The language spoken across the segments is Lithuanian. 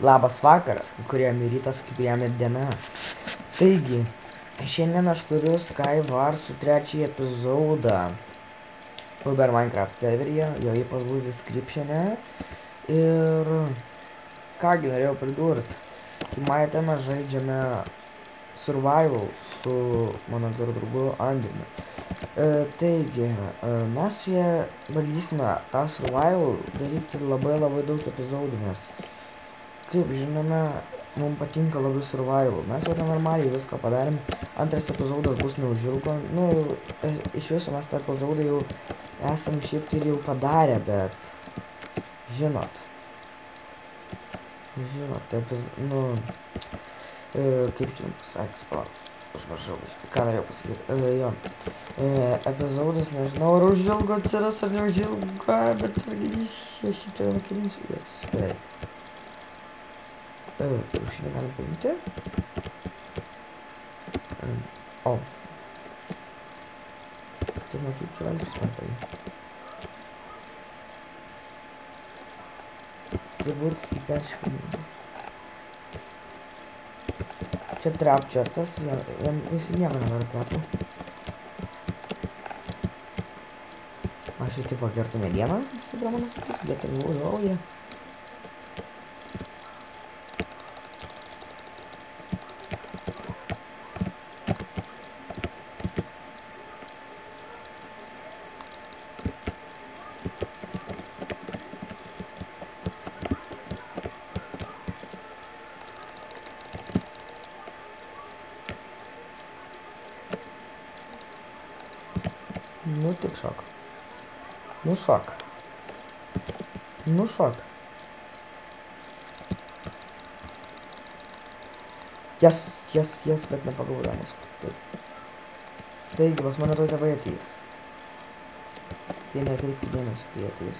Labas vakaras, kai kuriem ir rytas, kai kuriem ir diena. Taigi, šiandien aš kuriu Skywarsų trečiąjį epizodą Uber Minecraft serveryje, jo įpas bus descriptione. Ir kągi norėjau pridurti, kai matėte, mes žaidžiame survival su mano geru draugu Andriumi. Taigi, mes čia bandysime tą survival daryti labai daug epizodų, nes kaip žinome, mums patinka labai survival. Mes jau normaliai viską padarėm. Antras epizodas bus neužilgo. Nu, iš viso mes tą epizodą jau esam šiaip tai jau padarę, bet žinot, nu, kaip čia pasakys, užmaršau, ką norėjau pasakyti, jo, epizodas, nežinau, ar užilgo atsiras, ar neužilgo, bet aš šitą nukilinsiu, jas, gerai. Šiandien galim paimti. O. Tai mačiau, čuvelis pas man paimti. Tai būtų įperškinti. Čia trap chestas, jam visi nieko nedaro trapų. Aš šitą pakertų medieną, visi prie manęs atkreiptų, getting wood, oh yeah. Nu tik šok. Nu šok. Nu šok. Jas, bet nepagaudamas. Taigi, pas mane toj tėvai ateis. Tai nekreipkite dėmesio, kai ateis.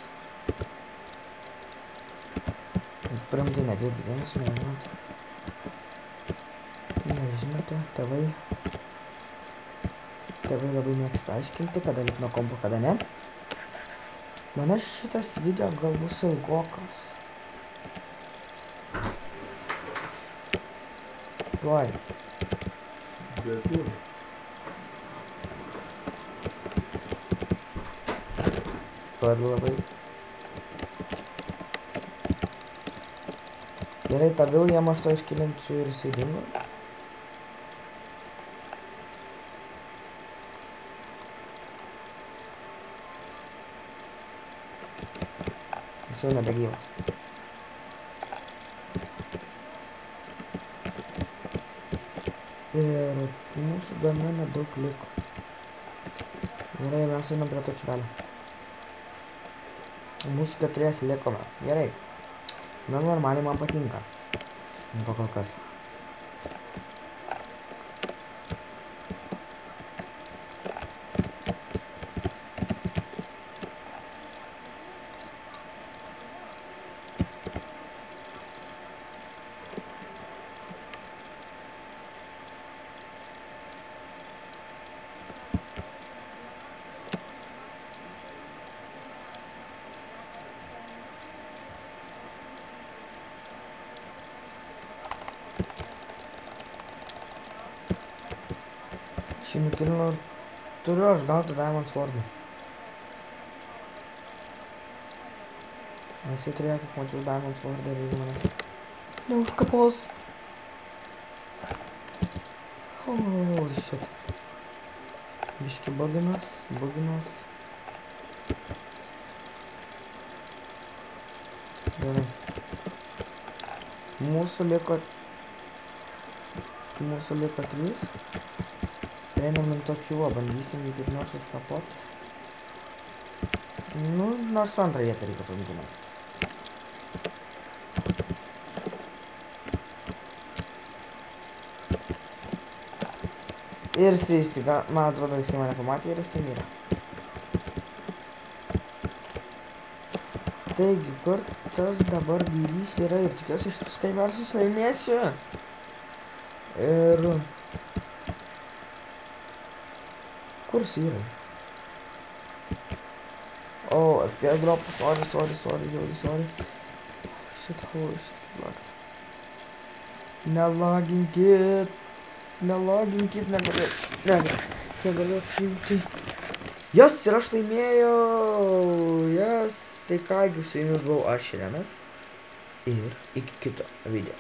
Primtai nekreipkite dėmesio, nežinote. Nežinote, tėvai labai mėgsta aiškinti, kada lipt nuo kompo, kada ne. Man šitas video gal bus ilgokas. Tuoj. Svarbu labai. Gerai, tą William aš to iškilinsiu ir jisai dingo. Jis jau nebegyvas. Ir mūsų gana nedaug liko. Gerai, mes einam prie to čvelio. Mūsų 4 likome. Gerai. Na, normaliai man patinka. Pakol kas. Šį nukilinu ir turiu aš gauti Diamond Sword'ą. Visi turėjo, kaip mačiau Diamond Sword'ą ir jeigu manęs neužkapos. Holy shit. Biški buginos. Gerai. Mūsų liko 3. Einam link tokių, bandysim jį kaip nors užkapot. Nu, nors antrą vietą reikia pamėginti. Ir jisai, man atrodo, jisai mane pamatė ir jisai mirė. Taigi, kur tas dabar gyrys yra ir tikiuosi šitus Skywarsus laimėsiu. Ir kur jis yra? Oh, FPS drop, sorry. Shit, holy shit, block. Nelaginkit. Nelaginkit, negaliu atsijungti. Jas, ir aš laimėjau. Jas. Tai kągi, su jumis buvau aš, Renas. Ir iki kito video.